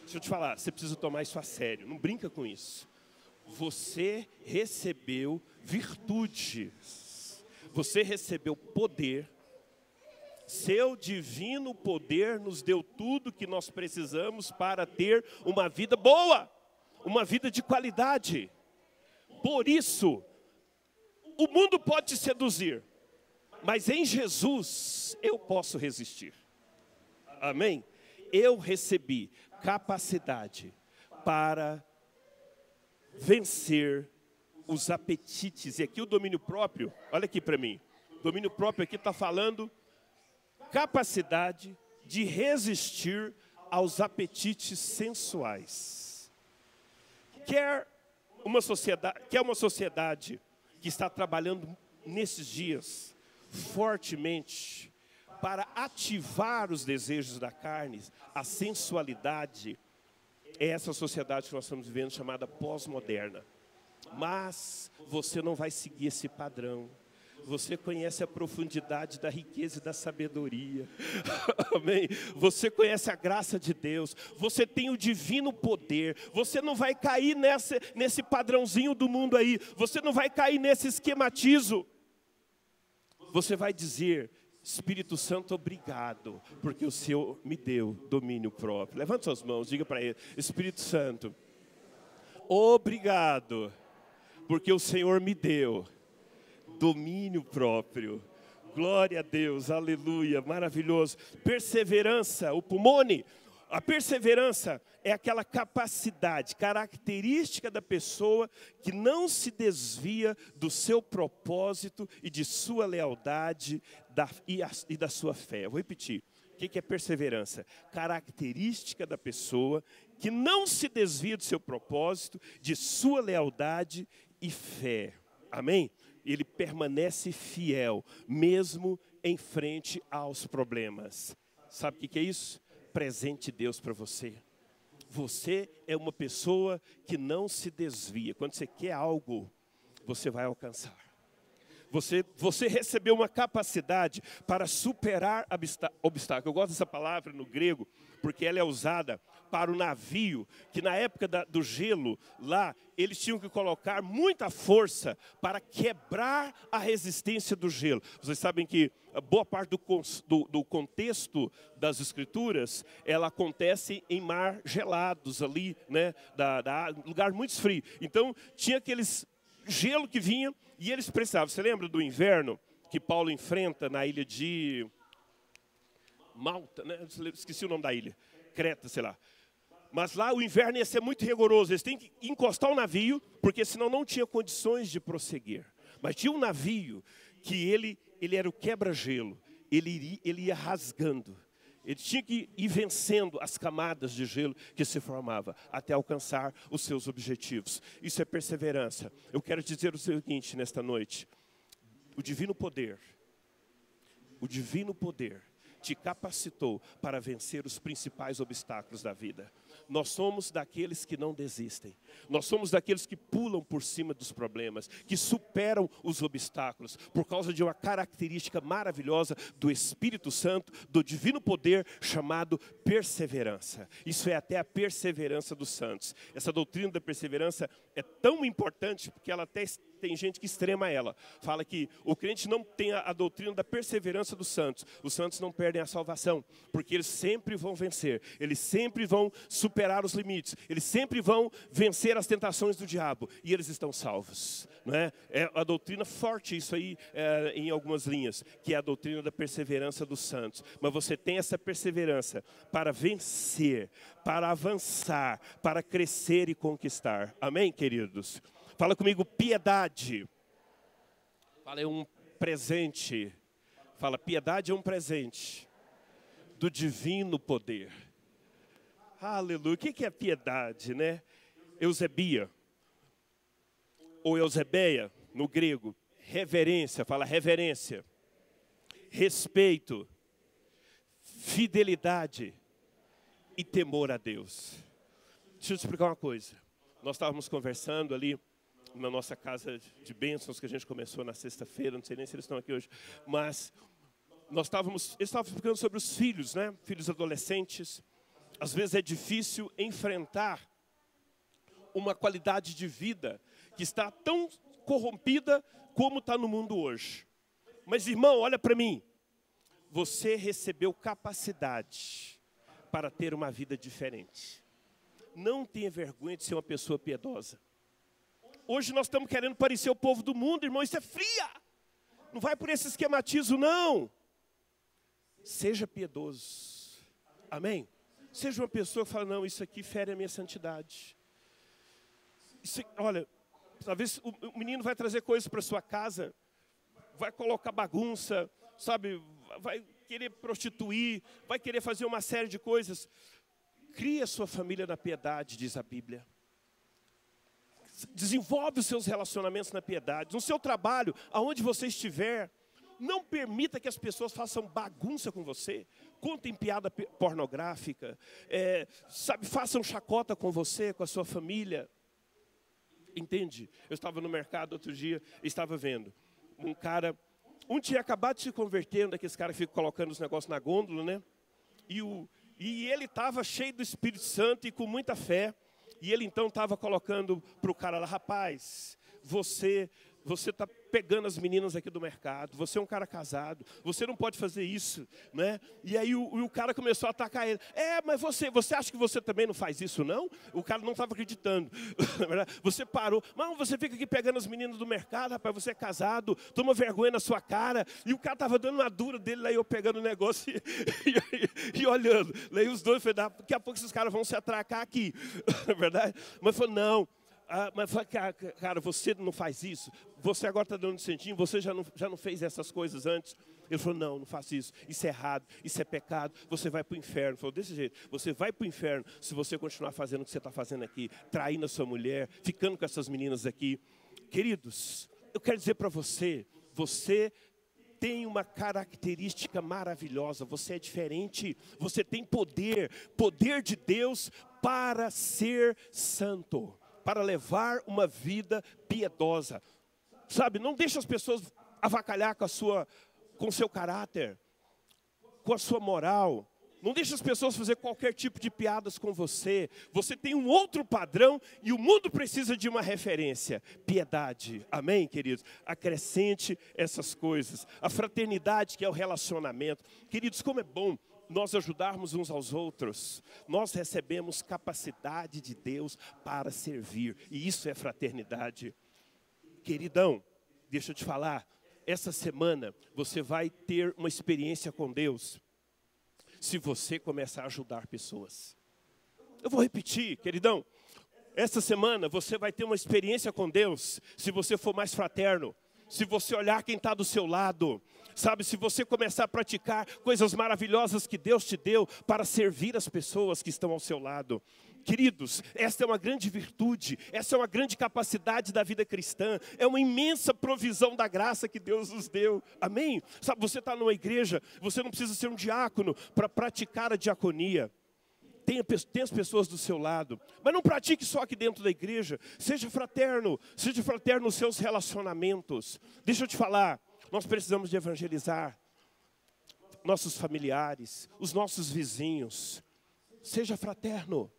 Deixa eu te falar, você precisa tomar isso a sério, não brinca com isso. Você recebeu virtudes, você recebeu poder, seu divino poder nos deu tudo que nós precisamos para ter uma vida boa, uma vida de qualidade. Por isso, o mundo pode te seduzir, mas em Jesus eu posso resistir. Amém? Eu recebi capacidade para vencer os apetites. E aqui o domínio próprio, olha aqui para mim. Domínio próprio aqui está falando capacidade de resistir aos apetites sensuais. Quer uma sociedade que está trabalhando nesses dias fortemente para ativar os desejos da carne, a sensualidade, é essa sociedade que nós estamos vivendo, chamada pós-moderna. Mas você não vai seguir esse padrão. Você conhece a profundidade da riqueza e da sabedoria. Amém? Você conhece a graça de Deus. Você tem o divino poder. Você não vai cair nesse padrãozinho do mundo aí. Você não vai cair nesse esquematismo. Você vai dizer, Espírito Santo, obrigado, porque o Senhor me deu domínio próprio. Levante suas mãos, diga para ele, Espírito Santo, obrigado, porque o Senhor me deu domínio próprio. Glória a Deus, aleluia, maravilhoso. Perseverança, o pulmone. A perseverança é aquela capacidade, característica da pessoa que não se desvia do seu propósito e de sua lealdade e da sua fé. Eu vou repetir. O que é perseverança? Característica da pessoa que não se desvia do seu propósito, de sua lealdade e fé. Amém? Ele permanece fiel, mesmo em frente aos problemas. Sabe o que é isso? Presente de Deus para você. Você é uma pessoa que não se desvia. Quando você quer algo, você vai alcançar. Você recebeu uma capacidade para superar obstáculos. Eu gosto dessa palavra no grego, porque ela é usada para o navio, que na época do gelo, lá, eles tinham que colocar muita força para quebrar a resistência do gelo. Vocês sabem que boa parte do contexto das Escrituras, ela acontece em mar gelados ali, né, lugar muito frio. Então, tinha aqueles gelo que vinha e eles precisavam. Você lembra do inverno que Paulo enfrenta na ilha de Malta, né? Esqueci o nome da ilha, Creta, sei lá. Mas lá o inverno ia ser muito rigoroso. Eles têm que encostar o navio, porque senão não tinha condições de prosseguir. Mas tinha um navio que ele era o quebra-gelo. Ele ia rasgando. Ele tinha que ir vencendo as camadas de gelo que se formava até alcançar os seus objetivos. Isso é perseverança. Eu quero dizer o seguinte nesta noite. O divino poder te capacitou para vencer os principais obstáculos da vida. Nós somos daqueles que não desistem. Nós somos daqueles que pulam por cima dos problemas, que superam os obstáculos, por causa de uma característica maravilhosa do Espírito Santo, do divino poder chamado perseverança. Isso é até a perseverança dos santos. Essa doutrina da perseverança é tão importante, porque ela até tem gente que extrema ela. Fala que o crente não tem a doutrina da perseverança dos santos. Os santos não perdem a salvação, porque eles sempre vão vencer. Eles sempre vão superar os limites. Eles sempre vão vencer as tentações do diabo. E eles estão salvos. Não é? É a doutrina forte isso aí, em algumas linhas, que é a doutrina da perseverança dos santos. Mas você tem essa perseverança para vencer, para avançar, para crescer e conquistar. Amém, queridos? Fala comigo, piedade. Fala, é um presente. Fala, piedade é um presente do divino poder. Aleluia. O que é piedade, né? Eusebia, ou Eusebeia, no grego. Reverência, fala reverência. Respeito, fidelidade e temor a Deus. Deixa eu te explicar uma coisa. Nós estávamos conversando ali na nossa casa de bênçãos que a gente começou na sexta-feira, não sei nem se eles estão aqui hoje, mas eles estavam explicando sobre os filhos, né? Filhos adolescentes. Às vezes é difícil enfrentar uma qualidade de vida que está tão corrompida como está no mundo hoje. Mas, irmão, olha para mim. Você recebeu capacidade para ter uma vida diferente. Não tenha vergonha de ser uma pessoa piedosa. Hoje nós estamos querendo parecer o povo do mundo, irmão, isso é fria. Não vai por esse esquematismo, não. Seja piedoso. Amém? Seja uma pessoa que fala, não, isso aqui fere a minha santidade. Isso, olha, talvez o menino vai trazer coisas para sua casa, vai colocar bagunça, sabe, vai querer prostituir, vai querer fazer uma série de coisas. Cria sua família na piedade, diz a Bíblia. Desenvolve os seus relacionamentos na piedade. No seu trabalho, aonde você estiver, não permita que as pessoas façam bagunça com você. Contem piada pornográfica, sabe, façam chacota com você, com a sua família. Entende? Eu estava no mercado outro dia, estava vendo um cara, tinha acabado de se converter, um daqueles caras que ficam colocando os negócios na gôndola, né? E ele estava cheio do Espírito Santo e com muita fé. E ele então estava colocando para o cara lá, rapaz, você você está pegando as meninas aqui do mercado, você é um cara casado, você não pode fazer isso, né? E aí o cara começou a atacar ele. Mas você acha que você também não faz isso, não? O cara não estava acreditando. Você parou. Mas você fica aqui pegando as meninas do mercado, rapaz, você é casado, toma vergonha na sua cara. E o cara estava dando uma dura dele, lá eu pegando o negócio e olhando. Aí os dois falaram, daqui a pouco esses caras vão se atracar aqui. Na verdade? Mas falou, não. Mas cara, você não faz isso. Você agora está dando um centinho, você já não fez essas coisas antes. Ele falou, não faço isso. Isso é errado, isso é pecado. Você vai para o inferno. Ele falou, desse jeito, você vai para o inferno se você continuar fazendo o que você está fazendo aqui. Traindo a sua mulher, ficando com essas meninas aqui. Queridos, eu quero dizer para você, você tem uma característica maravilhosa. Você é diferente. Você tem poder de Deus para ser santo, para levar uma vida piedosa. Sabe, não deixe as pessoas avacalhar com o seu caráter, com a sua moral. Não deixe as pessoas fazer qualquer tipo de piadas com você. Você tem um outro padrão e o mundo precisa de uma referência. Piedade. Amém, queridos? Acrescente essas coisas. A fraternidade, que é o relacionamento. Queridos, como é bom nós ajudarmos uns aos outros. Nós recebemos capacidade de Deus para servir. E isso é fraternidade. Queridão, deixa eu te falar. Essa semana você vai ter uma experiência com Deus se você começar a ajudar pessoas. Eu vou repetir, queridão. Essa semana você vai ter uma experiência com Deus se você for mais fraterno. Se você olhar quem está do seu lado, sabe, se você começar a praticar coisas maravilhosas que Deus te deu para servir as pessoas que estão ao seu lado. Queridos, esta é uma grande virtude, essa é uma grande capacidade da vida cristã, é uma imensa provisão da graça que Deus nos deu, amém? Sabe, você está numa igreja, você não precisa ser um diácono para praticar a diaconia. Tem as pessoas do seu lado, mas não pratique só aqui dentro da igreja. Seja fraterno nos seus relacionamentos. Deixa eu te falar, nós precisamos de evangelizar nossos familiares, os nossos vizinhos. Seja fraterno.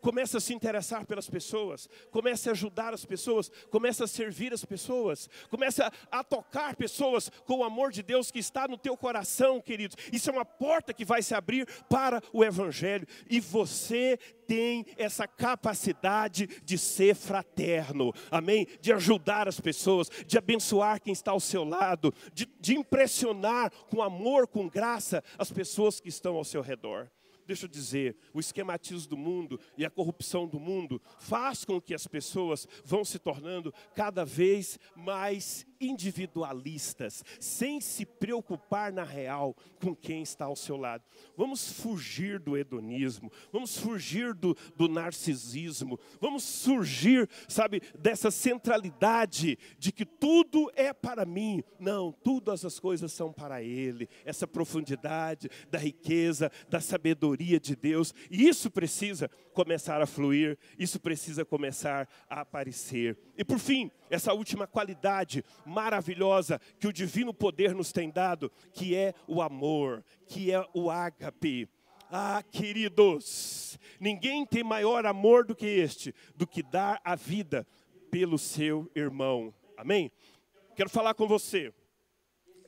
Comece a se interessar pelas pessoas, comece a ajudar as pessoas, comece a servir as pessoas, comece a tocar pessoas com o amor de Deus que está no teu coração, queridos. Isso é uma porta que vai se abrir para o Evangelho. E você tem essa capacidade de ser fraterno, amém? De ajudar as pessoas, de abençoar quem está ao seu lado, de impressionar com amor, com graça, as pessoas que estão ao seu redor. Deixa eu dizer, o esquematismo do mundo e a corrupção do mundo faz com que as pessoas vão se tornando cada vez mais individualistas, sem se preocupar na real com quem está ao seu lado. Vamos fugir do hedonismo, vamos fugir do narcisismo, vamos fugir, sabe, dessa centralidade de que tudo é para mim. Não, todas as coisas são para Ele. Essa profundidade da riqueza, da sabedoria de Deus. E isso precisa começar a fluir, isso precisa começar a aparecer. E por fim, essa última qualidade maravilhosa que o divino poder nos tem dado, que é o amor, que é o ágape. Ah, queridos, ninguém tem maior amor do que este, do que dar a vida pelo seu irmão. Amém? Quero falar com você,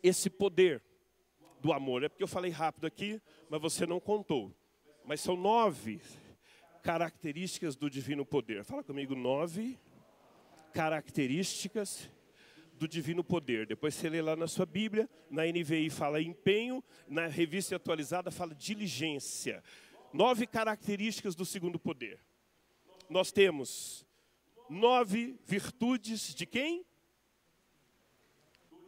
esse poder do amor. É porque eu falei rápido aqui, mas você não contou. Mas são 9 características do divino poder. Fala comigo, 9 características do divino poder. Depois você lê lá na sua Bíblia, na NVI fala empenho, na Revista Atualizada fala diligência. 9 características do segundo poder. Nós temos 9 virtudes de quem?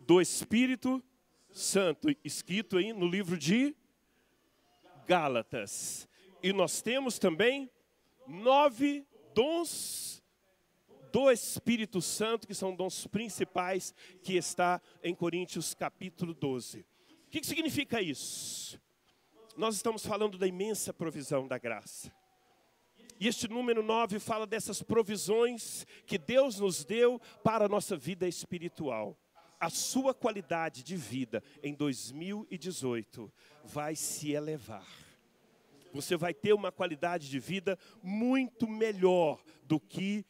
Do Espírito Santo, escrito aí no livro de Gálatas. E nós temos também 9 dons do Espírito Santo, que são dons principais, que está em Coríntios capítulo 12. O que significa isso? Nós estamos falando da imensa provisão da graça. E este número 9 fala dessas provisões que Deus nos deu para a nossa vida espiritual. A sua qualidade de vida em 2018 vai se elevar. Você vai ter uma qualidade de vida muito melhor do que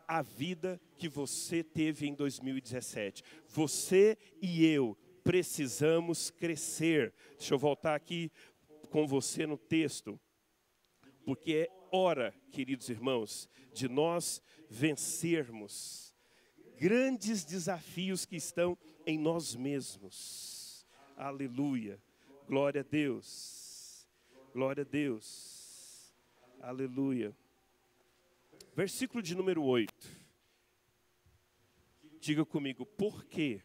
a vida que você teve em 2017. Você e eu precisamos crescer. Deixa eu voltar aqui com você no texto. Porque é hora, queridos irmãos, de nós vencermos grandes desafios que estão em nós mesmos. Aleluia. Glória a Deus. Glória a Deus. Aleluia. Versículo de número 8. Diga comigo, por quê?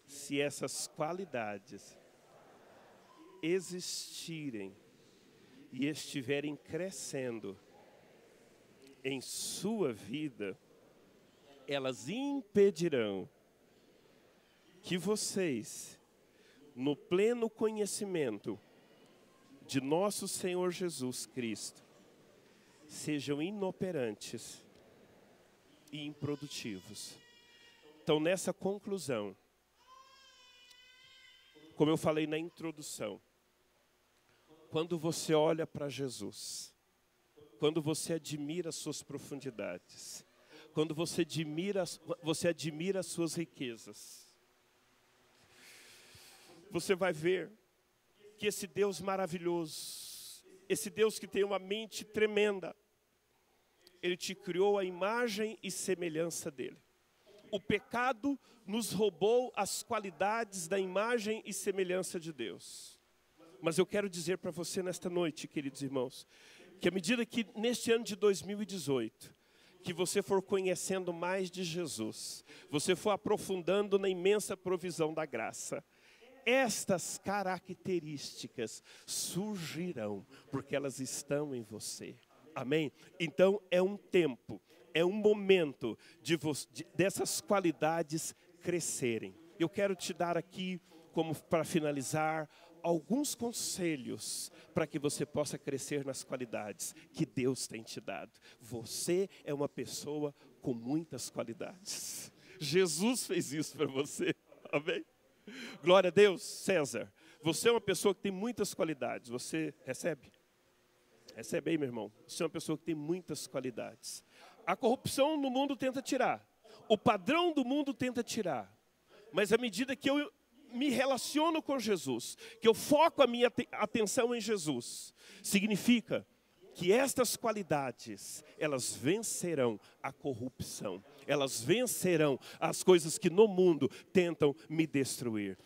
Se essas qualidades existirem e estiverem crescendo em sua vida, elas impedirão que vocês, no pleno conhecimento de nosso Senhor Jesus Cristo, sejam inoperantes e improdutivos. Então, nessa conclusão, como eu falei na introdução, quando você olha para Jesus, quando você admira as suas profundidades, quando você admira as suas riquezas, você vai ver que esse Deus maravilhoso, esse Deus que tem uma mente tremenda, Ele te criou à imagem e semelhança dEle. O pecado nos roubou as qualidades da imagem e semelhança de Deus. Mas eu quero dizer para você nesta noite, queridos irmãos, que à medida que neste ano de 2018, que você for conhecendo mais de Jesus, você for aprofundando na imensa provisão da graça, estas características surgirão, porque elas estão em você. Amém? Então é um tempo, é um momento dessas qualidades crescerem. Eu quero te dar aqui, como para finalizar, alguns conselhos para que você possa crescer nas qualidades que Deus tem te dado. Você é uma pessoa com muitas qualidades. Jesus fez isso para você. Amém? Glória a Deus. César, você é uma pessoa que tem muitas qualidades. Você recebe? Recebe aí, meu irmão. Você é uma pessoa que tem muitas qualidades. A corrupção no mundo tenta tirar. O padrão do mundo tenta tirar. Mas à medida que eu me relaciono com Jesus, que eu foco a minha atenção em Jesus, significa que estas qualidades, elas vencerão a corrupção. Elas vencerão as coisas que no mundo tentam me destruir.